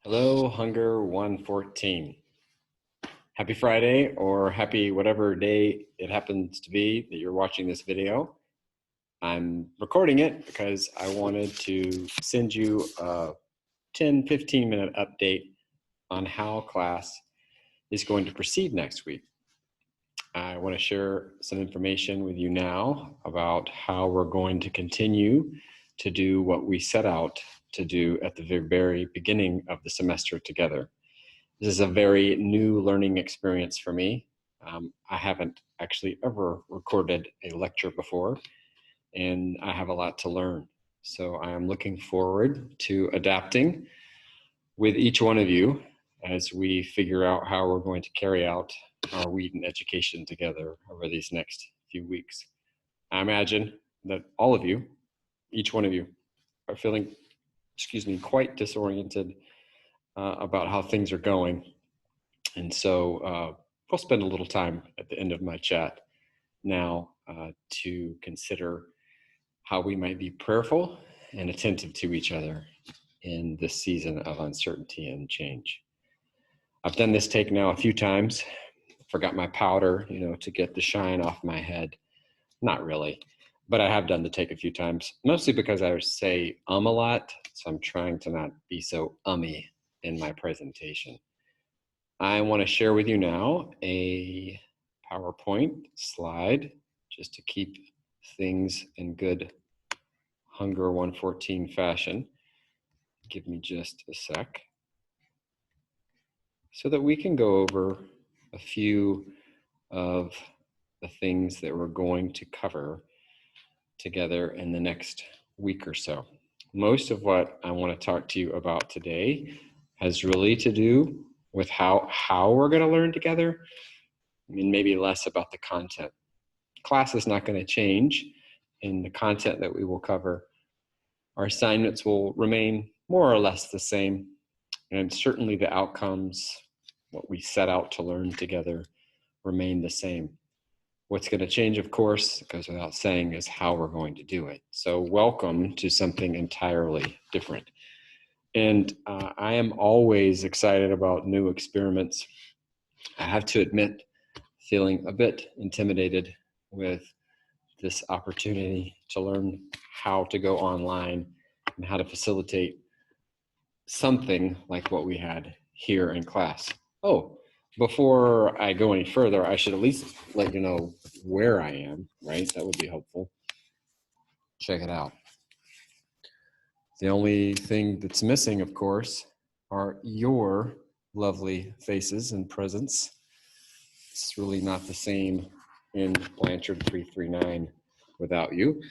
Hello, Hunger 114. Happy Friday, or happy whatever day it happens to be that you're watching this video. I'm recording it because I wanted to send you a 10-15 minute update on how class is going to proceed next week. I want to share some information with you now about how we're going to continue to do what we set out to do at the very beginning of the semester together. This is a very new learning experience for me. I haven't actually ever recorded a lecture before, and I have a lot to learn. So I am looking forward to adapting with each one of you as we figure out how we're going to carry out our Whedon education together over these next few weeks. I imagine that all of you, each one of you, are feeling, quite disoriented about how things are going. And so we'll spend a little time at the end of my chat now to consider how we might be prayerful and attentive to each other in this season of uncertainty and change. I've done this take now a few times. Forgot my powder, to get the shine off my head. Not really, but I have done the take a few times, mostly because I say a lot, so I'm trying to not be so ummy in my presentation. I want to share with you now a PowerPoint slide just to keep things in good Hunger 114 fashion. Give me just a sec so that we can go over a few of the things that we're going to cover together in the next week or so. Most of what I want to talk to you about today has really to do with how we're going to learn together. Maybe less about the content. Class is not going to change in the content that we will cover. Our assignments will remain more or less the same, and certainly the outcomes, what we set out to learn together, remain the same. What's going to change, of course, it goes without saying, is how we're going to do it. So welcome to something entirely different. And I am always excited about new experiments. I have to admit, feeling a bit intimidated with this opportunity to learn how to go online and how to facilitate something like what we had here in class. Oh, before I go any further, I should at least let you know where I am, right? That would be helpful. Check it out. The only thing that's missing, of course, are your lovely faces and presence. It's really not the same in Blanchard 339 without you.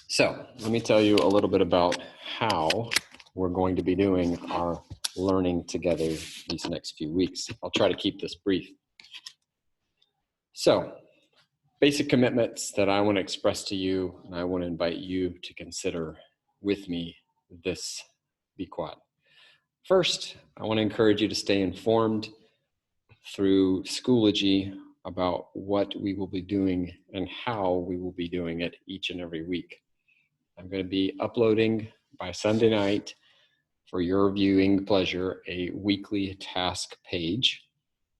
So let me tell you a little bit about how we're going to be doing our learning together these next few weeks. I'll try to keep this brief. So, basic commitments that I want to express to you, and I want to invite you to consider with me this BQuad. First, I want to encourage you to stay informed through Schoology about what we will be doing and how we will be doing it each and every week. I'm going to be uploading by Sunday night, for your viewing pleasure, a weekly task page.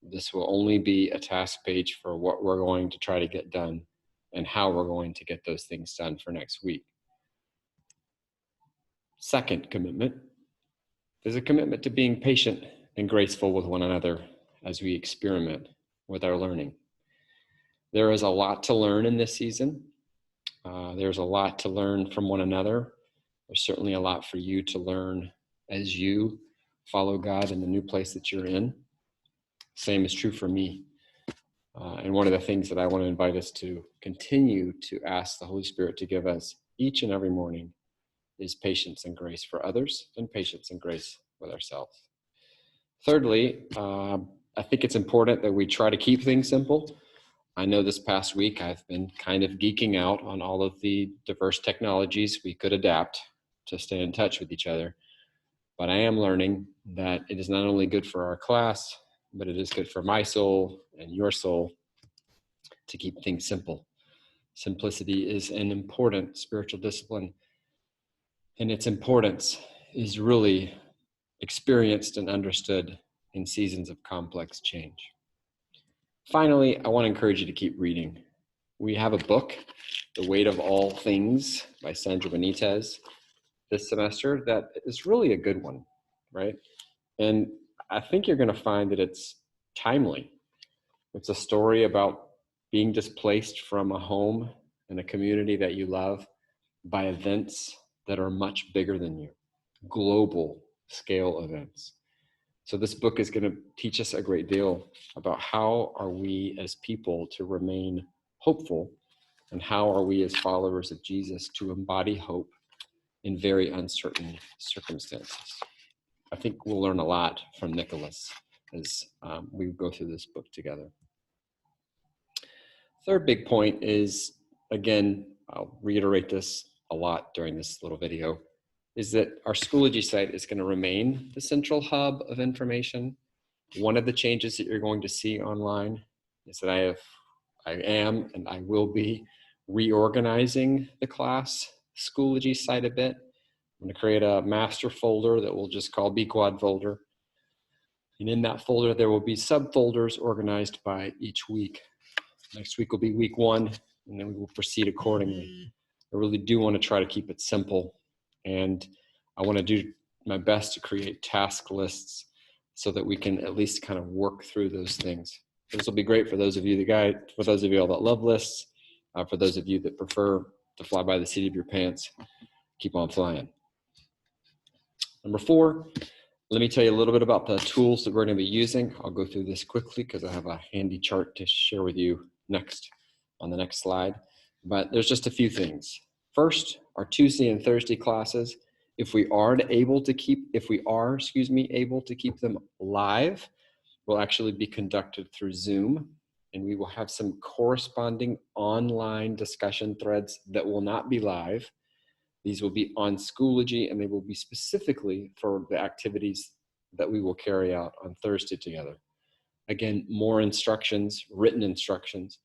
This will only be a task page for what we're going to try to get done and how we're going to get those things done for next week. Second commitment is a commitment to being patient and graceful with one another as we experiment with our learning. There is a lot to learn in this season. There's a lot to learn from one another. There's certainly a lot for you to learn as you follow God in the new place that you're in. Same is true for me. And one of the things that I want to invite us to continue to ask the Holy Spirit to give us each and every morning is patience and grace for others and patience and grace with ourselves. Thirdly, I think it's important that we try to keep things simple. I know this past week I've been kind of geeking out on all of the diverse technologies we could adapt to stay in touch with each other. But I am learning that it is not only good for our class, but it is good for my soul and your soul to keep things simple. Simplicity is an important spiritual discipline, and its importance is really experienced and understood in seasons of complex change. Finally, I want to encourage you to keep reading. We have a book, The Weight of All Things by Sandra Benitez, this semester that is really a good one, right? And I think you're going to find that it's timely. It's a story about being displaced from a home and a community that you love by events that are much bigger than you, global scale events. So this book is going to teach us a great deal about how are we as people to remain hopeful, and how are we as followers of Jesus to embody hope in very uncertain circumstances. I think we'll learn a lot from Nicholas as we go through this book together. Third big point is, again, I'll reiterate this a lot during this little video, is that our Schoology site is going to remain the central hub of information. One of the changes that you're going to see online is that I am and I will be reorganizing the class Schoology site a bit. I'm going to create a master folder that we'll just call BQuad folder. And in that folder, there will be subfolders organized by each week. Next week will be week 1, and then we will proceed accordingly. I really do want to try to keep it simple, and I want to do my best to create task lists so that we can at least kind of work through those things. This will be great for those of you for those of you all that love lists, for those of you that prefer to fly by the seat of your pants. Keep on flying. Number 4, let me tell you a little bit about the tools that we're going to be using. I'll go through this quickly because I have a handy chart to share with you next on the next slide. But there's just a few things. First, our Tuesday and Thursday classes, if we are able to keep them live, will actually be conducted through Zoom, and we will have some corresponding online discussion threads that will not be live. These will be on Schoology, and they will be specifically for the activities that we will carry out on Thursday together. Again, more instructions, written instructions,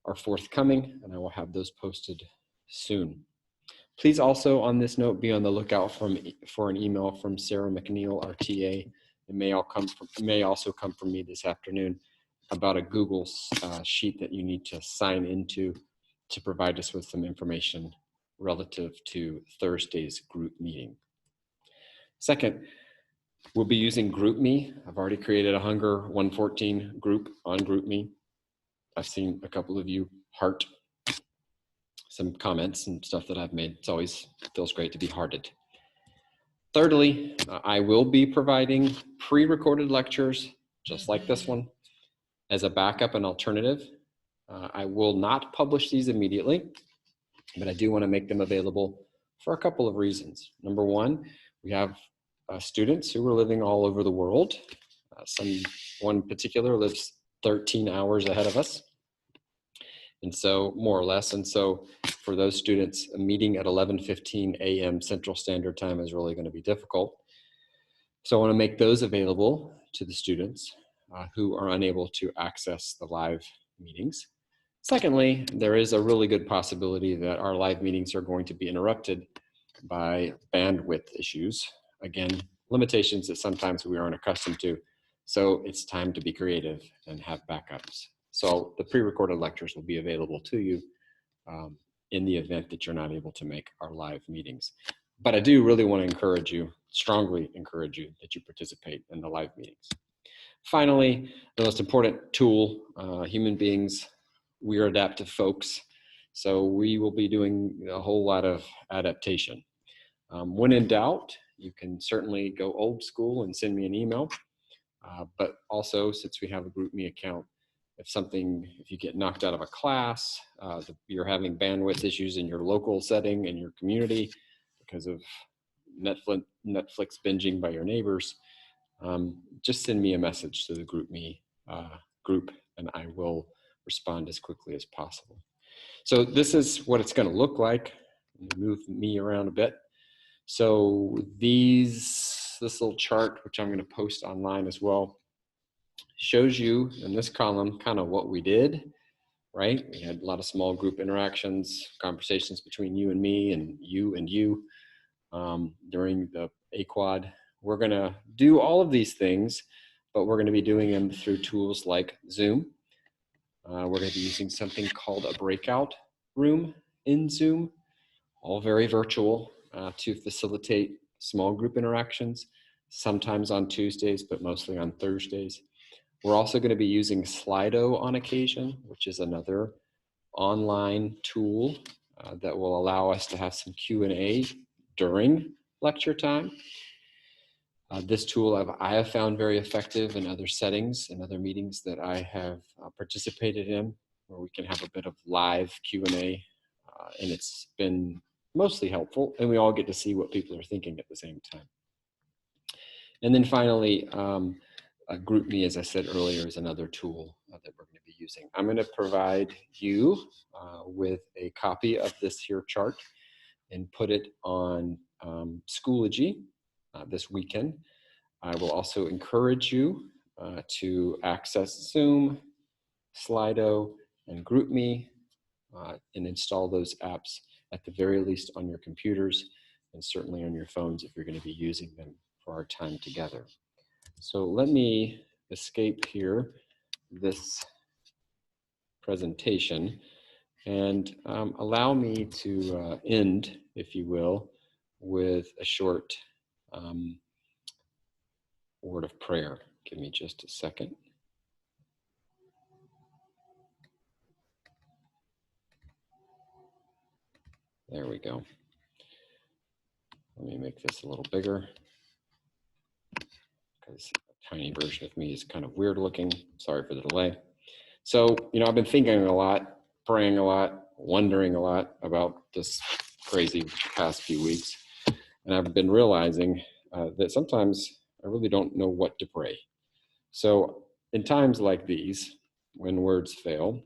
are forthcoming, and I will have those posted soon. Please also, on this note, be on the lookout for an email from Sarah McNeil, our TA. It may also come from me this afternoon about a Google sheet that you need to sign into to provide us with some information relative to Thursday's group meeting. Second, we'll be using GroupMe. I've already created a Hunger 114 group on GroupMe. I've seen a couple of you heart some comments and stuff that I've made. It always feels great to be hearted. Thirdly, I will be providing pre-recorded lectures, just like this one, as a backup and alternative. I will not publish these immediately, but I do want to make them available for a couple of reasons. Number 1, we have students who are living all over the world. One particular lives 13 hours ahead of us. And so, more or less, and so for those students, a meeting at 11:15 a.m. Central Standard Time is really going to be difficult. So I want to make those available to the students who are unable to access the live meetings. Secondly, there is a really good possibility that our live meetings are going to be interrupted by bandwidth issues. Again, limitations that sometimes we aren't accustomed to. So it's time to be creative and have backups. So the pre-recorded lectures will be available to you in the event that you're not able to make our live meetings. But I do really want to strongly encourage you that you participate in the live meetings. Finally, the most important tool, human beings, we're adaptive folks. So we will be doing a whole lot of adaptation. When in doubt, you can certainly go old school and send me an email. But also, since we have a GroupMe account, if you get knocked out of a class, you're having bandwidth issues in your local setting, in your community, because of Netflix binging by your neighbors, just send me a message to the GroupMe group, and I will respond as quickly as possible. So this is what it's going to look like. Move me around a bit. So this little chart, which I'm going to post online as well, shows you in this column kind of what we did, right? We had a lot of small group interactions, conversations between you and me and you during the AQuad we're going to do all of these things, but we're going to be doing them through tools like Zoom. We're going to be using something called a breakout room in Zoom, all very virtual, to facilitate small group interactions, sometimes on Tuesdays, but mostly on Thursdays. We're also going to be using Slido on occasion, which is another online tool that will allow us to have some Q&A during lecture time. This tool I have found very effective in other settings and other meetings that I have participated in, where we can have a bit of live Q&A, and it's been mostly helpful, and we all get to see what people are thinking at the same time. And then finally, GroupMe, as I said earlier, is another tool that we're going to be using. I'm going to provide you with a copy of this here chart and put it on Schoology this weekend. I will also encourage you to access Zoom, Slido, and GroupMe and install those apps at the very least on your computers and certainly on your phones if you're going to be using them for our time together. So let me escape here this presentation and allow me to end, if you will, with a short word of prayer. Give me just a second. There we go. Let me make this a little bigger because a tiny version of me is kind of weird looking. Sorry for the delay. So, I've been thinking a lot, praying a lot, wondering a lot about this crazy past few weeks. And I've been realizing that sometimes I really don't know what to pray. So in times like these, when words fail,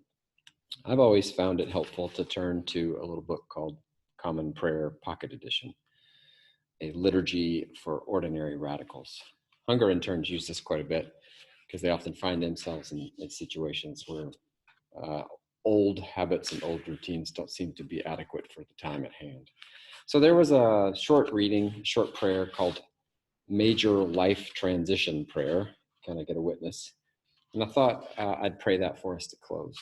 I've always found it helpful to turn to a little book called Common Prayer Pocket Edition, a liturgy for ordinary radicals. Hunger interns use this quite a bit because they often find themselves in situations where old habits and old routines don't seem to be adequate for the time at hand. So there was a short prayer called Major Life Transition Prayer. Can I get a witness? And I thought I'd pray that for us to close.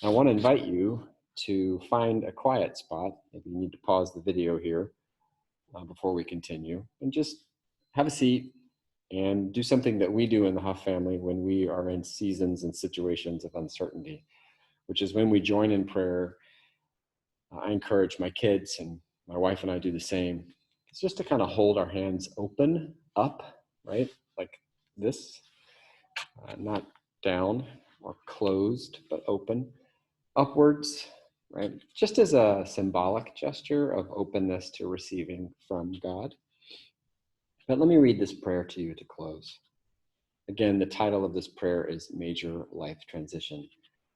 And I want to invite you to find a quiet spot. Maybe you need to pause the video here before we continue, and just have a seat and do something that we do in the Huff family when we are in seasons and situations of uncertainty, which is when we join in prayer. I encourage my kids, and my wife and I do the same. It's just to kind of hold our hands open up, right? Like this, not down or closed, but open, upwards, right? Just as a symbolic gesture of openness to receiving from God. But let me read this prayer to you to close. Again, the title of this prayer is Major Life Transition.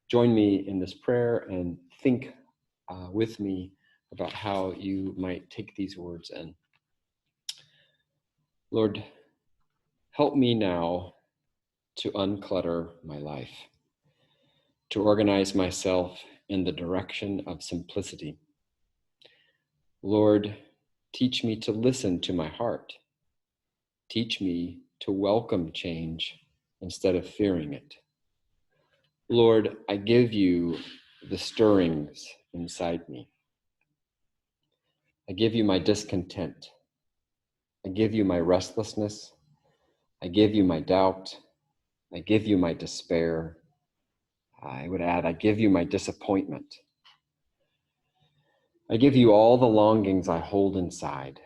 Join me in this prayer and think with me about how you might take these words in. Lord, help me now to unclutter my life, to organize myself in the direction of simplicity. Lord, teach me to listen to my heart. Teach me to welcome change instead of fearing it. Lord, I give you the stirrings inside me. I give you my discontent. I give you my restlessness. I give you my doubt. I give you my despair. I would add, I give you my disappointment. I give you all the longings I hold inside.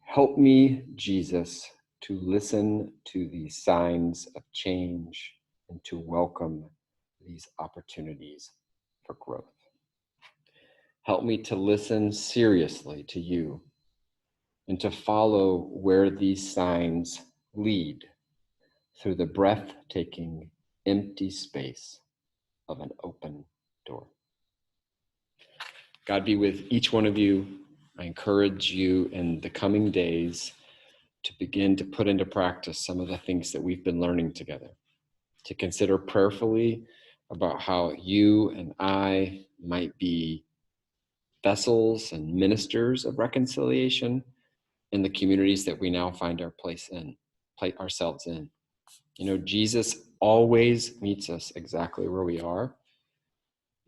Help me, Jesus, to listen to these signs of change and to welcome these opportunities for growth. Help me to listen seriously to you and to follow where these signs lead through the breathtaking, empty space of an open door. God be with each one of you. I encourage you in the coming days to begin to put into practice some of the things that we've been learning together, to consider prayerfully about how you and I might be vessels and ministers of reconciliation in the communities that we now find ourselves in. You know, Jesus always meets us exactly where we are.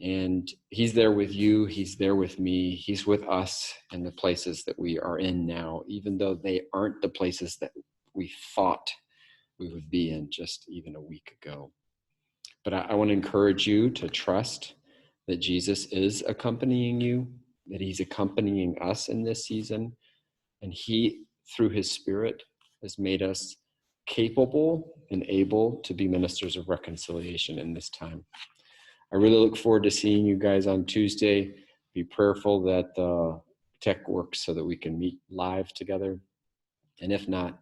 And he's there with you. He's there with me. He's with us in the places that we are in now, even though they aren't the places that we thought we would be in just even a week ago. But I want to encourage you to trust that Jesus is accompanying you, that he's accompanying us in this season. And he, through his Spirit, has made us capable and able to be ministers of reconciliation in this time. I really look forward to seeing you guys on Tuesday. Be prayerful that the tech works so that we can meet live together. And if not,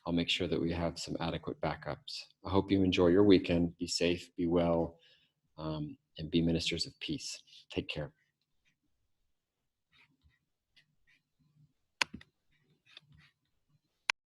I'll make sure that we have some adequate backups. I hope you enjoy your weekend. Be safe, be well, and be ministers of peace. Take care.